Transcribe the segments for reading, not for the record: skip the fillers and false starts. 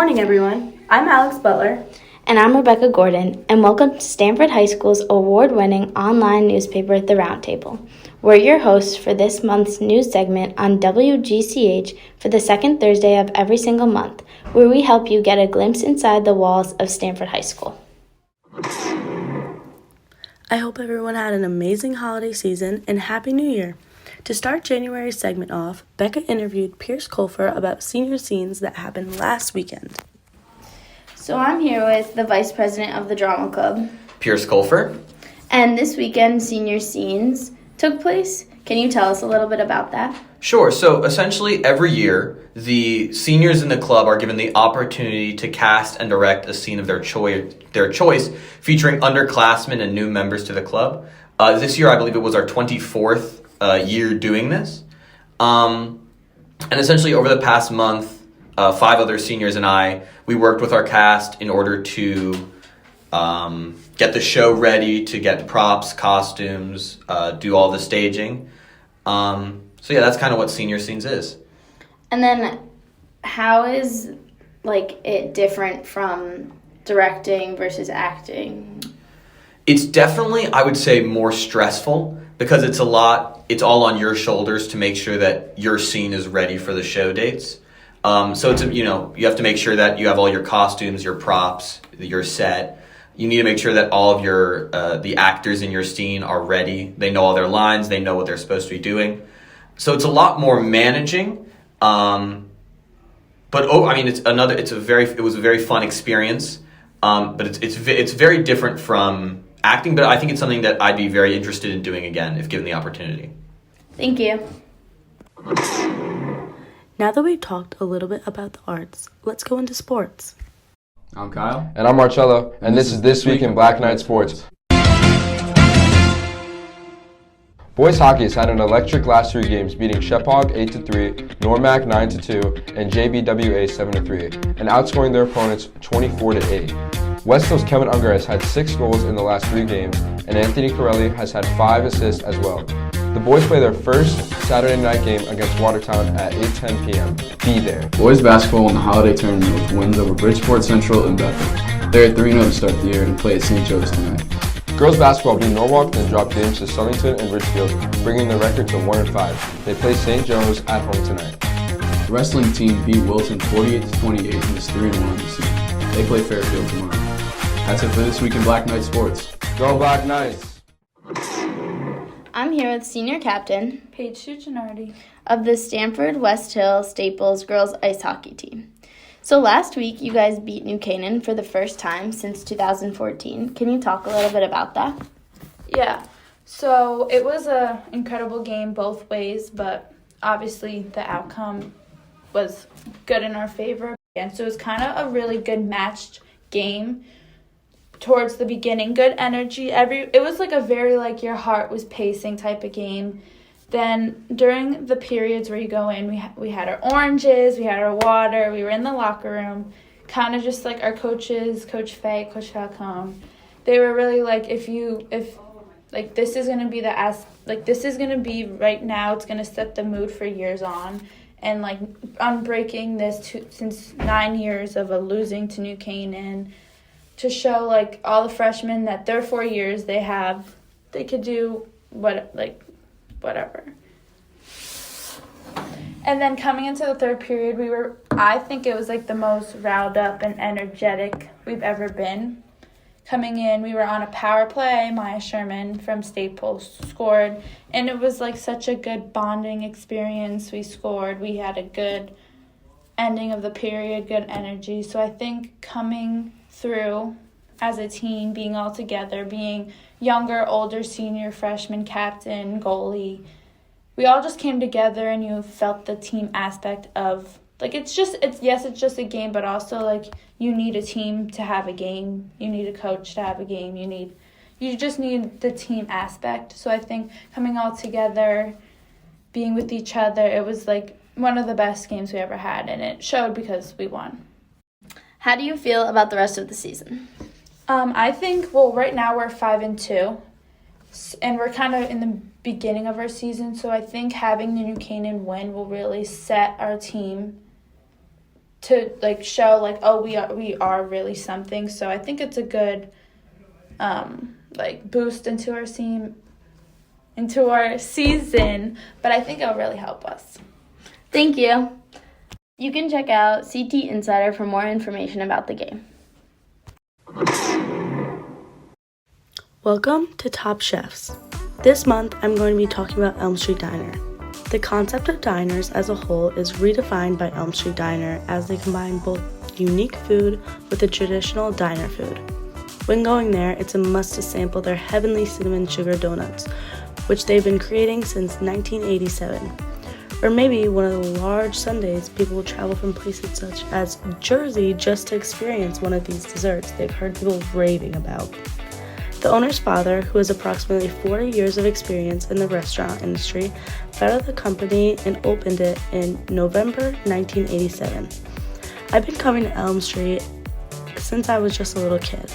morning, everyone. I'm Alex Butler. And I'm Rebecca Gordon, and welcome to Stanford High School's award-winning online newspaper, The Roundtable. We're your hosts for this month's news segment on WGCH for the second Thursday of every single month, where we help you get a glimpse inside the walls of Stanford High School. I hope everyone had an amazing holiday season and Happy New Year. To start January's segment off, Becca interviewed Pierce Colfer about senior scenes that happened last weekend. So I'm here with the Vice President of the Drama Club, Pierce Colfer. And this weekend, senior scenes took place. Can you tell us a little bit about that? Sure. So essentially every year, the seniors in the club are given the opportunity to cast and direct a scene of their choice, featuring underclassmen and new members to the club. This year, I believe it was our 24th year doing this. And essentially over the past month, 5 other seniors and we worked with our cast in order to get the show ready, to get props, costumes, do all the staging. So yeah, that's kind of what Senior Scenes is. And then how is it different from directing versus acting? It's definitely, I would say, more stressful because it's all on your shoulders to make sure that your scene is ready for the show dates. So it's, you have to make sure that you have all your costumes, your props, your set. You need to make sure that all of your the actors in your scene are ready. They know all their lines. They know what they're supposed to be doing. So it's a lot more managing. It was a very fun experience. But it's very different from acting. But I think it's something that I'd be very interested in doing again if given the opportunity. Thank you. Now that we've talked a little bit about the arts, let's go into sports. I'm Kyle. And I'm Marcello, and this is This Week in Black Knight Sports. Boys hockey has had an electric last 3 games, beating Shephog 8-3, Normac 9-2, and JBWA 7-3, and outscoring their opponents 24-8. West Hill's Kevin Unger has had 6 goals in the last 3 games, and Anthony Corelli has had 5 assists as well. The boys play their first Saturday night game against Watertown at 8:10 p.m. Be there. Boys basketball in the holiday tournament with wins over Bridgeport Central and Bethel. They're at 3-0 to start the year and play at St. Joe's tonight. Girls basketball beat Norwalk, then dropped games to Southington and Richfield, bringing the record to 1-5. They play St. Joe's at home tonight. The wrestling team beat Wilton 48-28 and is 3-1 this season. They play Fairfield tomorrow. That's it for This Week in Black Knight Sports. Go Black Knights! I'm here with senior captain Paige Gennardi of the Stanford West Hill Staples girls ice hockey team. So last week you guys beat New Canaan for the first time since 2014. Can you talk a little bit about that? Yeah, so it was an incredible game both ways, but obviously the outcome was good in our favor. And so it was kind of a really good matched game. Towards the beginning, good energy. It was a very your heart was pacing type of game. Then during the periods where you go in, we had our oranges, we had our water, we were in the locker room, kind of just our coaches, Coach Faye, Coach Falcone. They were really if this is gonna be this is gonna be right now. It's gonna set the mood for years on, and on breaking this since 9 years of a losing to New Canaan. To show all the freshmen that their 4 years they could do whatever. And then coming into the third period, I think it was the most riled up and energetic we've ever been. Coming in, we were on a power play. Maya Sherman from Staples scored, and it was such a good bonding experience. We scored. We had a good ending of the period, good energy. So I think coming through as a team, being all together, being younger, older, senior, freshman, captain, goalie, we all just came together, and you felt the team aspect of it's just a game, but also you need a team to have a game, you need a coach to have a game, you just need the team aspect. So I think coming all together, being with each other, it was one of the best games we ever had, and it showed because we won. How do you feel about the rest of the season? I think, right now we're 5-2, and we're kind of in the beginning of our season, so I think having the New Canaan win will really set our team to like show like, oh, we are really something. So I think it's a good like boost into our season, but I think it'll really help us. Thank you. You can check out CT Insider for more information about the game. Welcome to Top Chefs. This month, I'm going to be talking about Elm Street Diner. The concept of diners as a whole is redefined by Elm Street Diner as they combine both unique food with the traditional diner food. When going there, it's a must to sample their heavenly cinnamon sugar donuts, which they've been creating since 1987. Or maybe one of the large Sundays, people will travel from places such as Jersey just to experience one of these desserts they've heard people raving about. The owner's father, who has approximately 40 years of experience in the restaurant industry, founded the company and opened it in November 1987. I've been coming to Elm Street since I was just a little kid,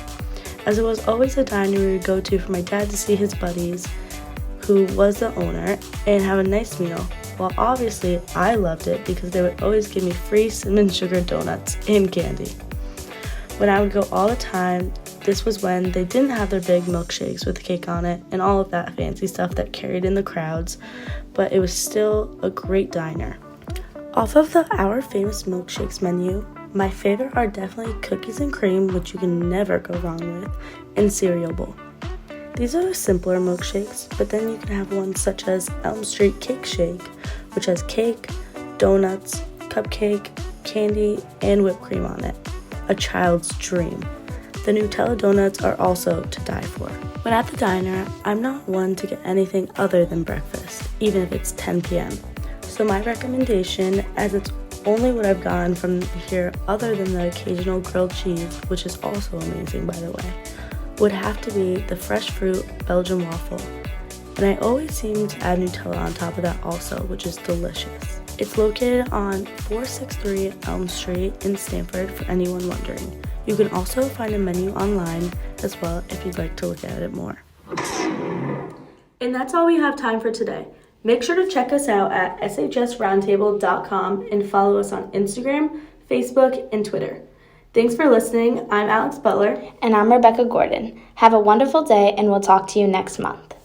as it was always a diner we would go to for my dad to see his buddies, who was the owner, and have a nice meal. Well, obviously, I loved it because they would always give me free cinnamon sugar donuts and candy. When I would go all the time, this was when they didn't have their big milkshakes with cake on it and all of that fancy stuff that carried in the crowds, but it was still a great diner. Off of the Our Famous Milkshakes menu, my favorite are definitely cookies and cream, which you can never go wrong with, and cereal bowl. These are the simpler milkshakes, but then you can have ones such as Elm Street Cake Shake, which has cake, donuts, cupcake, candy, and whipped cream on it. A child's dream. The Nutella donuts are also to die for. When at the diner, I'm not one to get anything other than breakfast, even if it's 10 p.m. So my recommendation, as it's only what I've gotten from here other than the occasional grilled cheese, which is also amazing by the way, would have to be the fresh fruit Belgian waffle. And I always seem to add Nutella on top of that also, which is delicious. It's located on 463 Elm Street in Stamford for anyone wondering. You can also find a menu online as well if you'd like to look at it more. And that's all we have time for today. Make sure to check us out at shsroundtable.com and follow us on Instagram, Facebook, and Twitter. Thanks for listening. I'm Alex Butler. And I'm Rebecca Gordon. Have a wonderful day, and we'll talk to you next month.